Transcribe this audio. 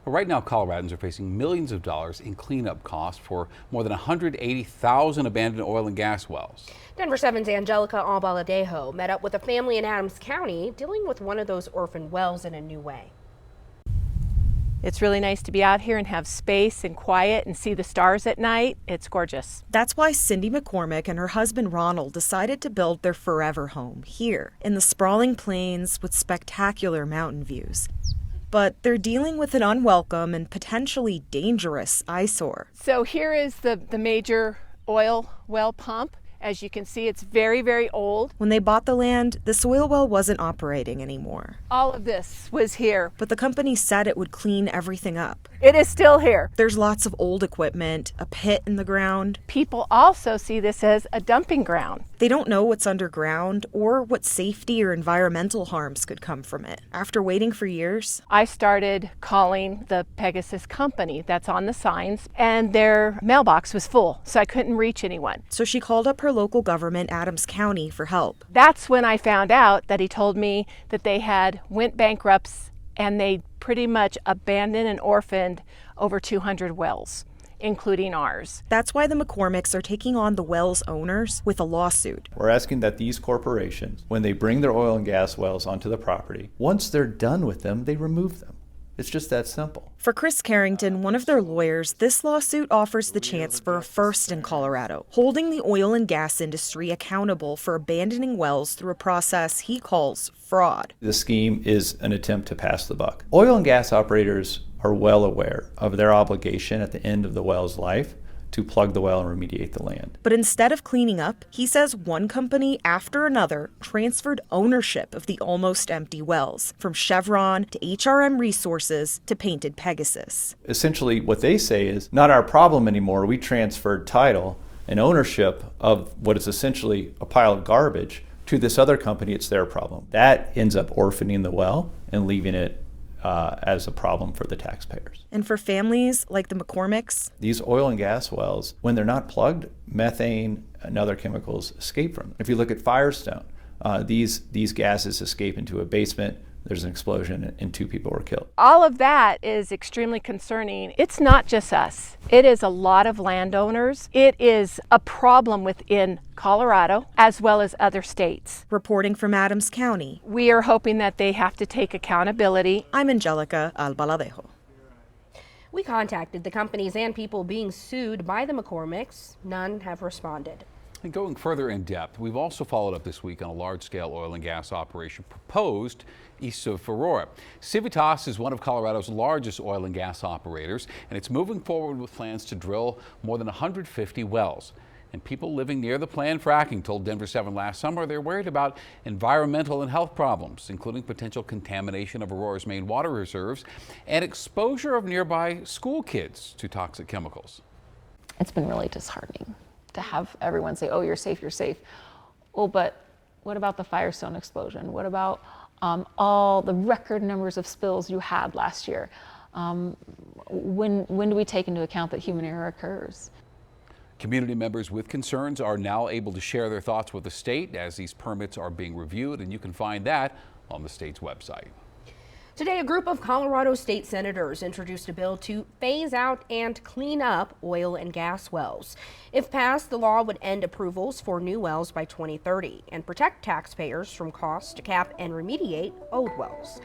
Well, right now, Coloradans are facing millions of dollars in cleanup costs for more than 180,000 abandoned oil and gas wells. Denver 7's Angelica Albaladejo met up with a family in Adams County dealing with one of those orphan wells in a new way. It's really nice to be out here and have space and quiet and see the stars at night. It's gorgeous. That's why Cindy McCormick and her husband Ronald decided to build their forever home here in the sprawling plains with spectacular mountain views. But they're dealing with an unwelcome and potentially dangerous eyesore. So here is the major oil well pump. As you can see, it's very, very old. When they bought the land, this oil well wasn't operating anymore. All of this was here. But the company said it would clean everything up. It is still here. There's lots of old equipment, a pit in the ground. People also see this as a dumping ground. They don't know what's underground or what safety or environmental harms could come from it. After waiting for years, I started calling the Pegasus company that's on the signs, and their mailbox was full, so I couldn't reach anyone. So she called up her local government, Adams County, for help. That's when I found out that he told me that they had went bankrupt and they pretty much abandoned and orphaned over 200 wells, including ours. That's why the McCormicks are taking on the wells owners with a lawsuit. We're asking that these corporations, when they bring their oil and gas wells onto the property, once they're done with them, they remove them. It's just that simple. For Chris Carrington, one of their lawyers, this lawsuit offers the chance for a first in Colorado, holding the oil and gas industry accountable for abandoning wells through a process he calls fraud. The scheme is an attempt to pass the buck. Oil and gas operators are well aware of their obligation at the end of the well's life to plug the well and remediate the land. But instead of cleaning up, he says one company after another transferred ownership of the almost empty wells, from Chevron to HRM Resources to Painted Pegasus. Essentially, what they say is, not our problem anymore. We transferred title and ownership of what is essentially a pile of garbage to this other company. It's their problem. That ends up orphaning the well and leaving it as a problem for the taxpayers. And for families like the McCormicks, these oil and gas wells, when they're not plugged, methane and other chemicals escape from them. If you look at Firestone, these gases escape into a basement. There's an explosion and 2 people were killed. All of that is extremely concerning. It's not just us. It is a lot of landowners. It is a problem within Colorado as well as other states. Reporting from Adams County, we are hoping that they have to take accountability. I'm Angelica Albaladejo. We contacted the companies and people being sued by the McCormicks. None have responded. And going further in depth, we've also followed up this week on a large-scale oil and gas operation proposed east of Aurora. Civitas is one of Colorado's largest oil and gas operators, and it's moving forward with plans to drill more than 150 wells. And people living near the planned fracking told Denver 7 last summer they're worried about environmental and health problems, including potential contamination of Aurora's main water reserves and exposure of nearby school kids to toxic chemicals. It's been really disheartening to have everyone say, oh, you're safe, you're safe. Oh, but what about the Firestone explosion? What about all the record numbers of spills you had last year? When do we take into account that human error occurs? Community members with concerns are now able to share their thoughts with the state as these permits are being reviewed, and you can find that on the state's website. Today, a group of Colorado state senators introduced a bill to phase out and clean up oil and gas wells. If passed, the law would end approvals for new wells by 2030 and protect taxpayers from costs to cap and remediate old wells.